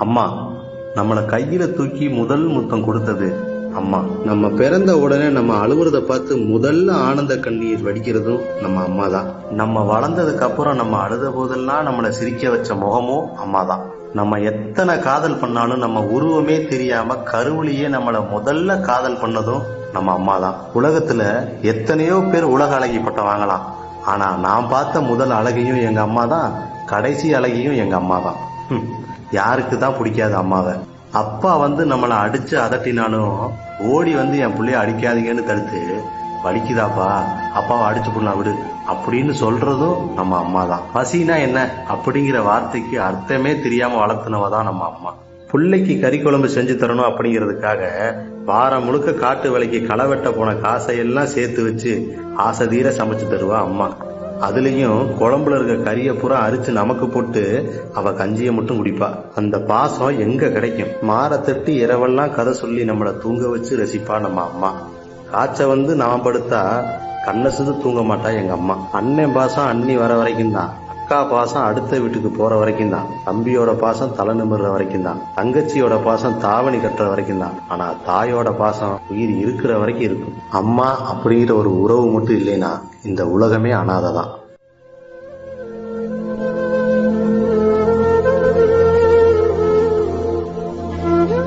அம்மா. நம்மளை கையில தூக்கி முதல் முத்தம் கொடுத்தது அம்மா. நம்ம பிறந்த உடனே நம்ம அழுகுறத பார்த்து முதல்ல ஆனந்த கண்ணீர் வடிக்கிறதும் நம்ம அம்மா தான். நம்ம வளர்ந்ததுக்கு அப்புறம் நம்ம அழுத போதெல்லாம் நம்மளை சிரிக்க வச்ச முகமும் அம்மா தான். நம்ம எத்தனை காதல் பண்ணாலும் நம்ம உருவமே தெரியாம கருவிலேயே நம்மளை முதல்ல காதல் பண்ணதும் நம்ம அம்மா தான். உலகத்துல எத்தனையோ பேர் உலக அழகி பட்டம் வாங்கலாம், ஆனா நான் பார்த்த முதல் அழகையும் எங்க அம்மா தான், கடைசி அழகியும் எங்க அம்மா தான். யாருக்கு தான் பிடிக்காது அம்மாவை? அப்பா வந்து நம்மளை அடிச்சு அதட்டினாலும் ஓடி வந்து என் பிள்ளைய அடிக்காதீங்கன்னு தடுத்து, வலிக்குதாப்பா அப்பாவை அடிச்சு போடலாம் விடு அப்படின்னு சொல்றதும் நம்ம அம்மா தான். பசினா என்ன அப்படிங்கிற வார்த்தைக்கு அர்த்தமே தெரியாம வளர்த்துனவ தான் நம்ம அம்மா. பிள்ளைக்கு கறி குழம்பு செஞ்சு தரணும் அப்படிங்கிறதுக்காக வாரம் முழுக்க காட்டு வேலைக்கு களை வெட்ட போன காசையெல்லாம் சேர்த்து வச்சு ஆசை தீர சமைச்சு தருவா அம்மா. அதுலயும் குழம்புல இருக்க கறியை பூரா அரிச்சு நமக்கு போட்டு அவ கஞ்சியை மட்டும் குடிப்பா. அந்த பாசம் எங்க கிடைக்கும்? மாற தட்டி இரவெல்லாம் கதை சொல்லி நம்மளை தூங்க வச்சு ரசிப்பா நம்ம அம்மா. காய்ச்ச வந்து நான் படுத்தா கண்ணை சுது தூங்க மாட்டா எங்க அம்மா. அண்ணன் பாசம் அண்ணி வர வரைக்கும் தான், அக்கா பாசம் அடுத்த வீட்டுக்கு போற வரைக்கும் தான், தம்பியோட பாசம் தலை நிமிர்ற வரைக்கும் தான், தங்கச்சியோட பாசம் தாவணி கட்டுற வரைக்கும் தான். ஆனா தாயோட பாசம் உயிர் இருக்கிற வரைக்கும் இருக்கும். அம்மா அப்படிங்கிற ஒரு உறவு மட்டும் இல்லைன்னா இந்த உலகமே அனாதை தான்.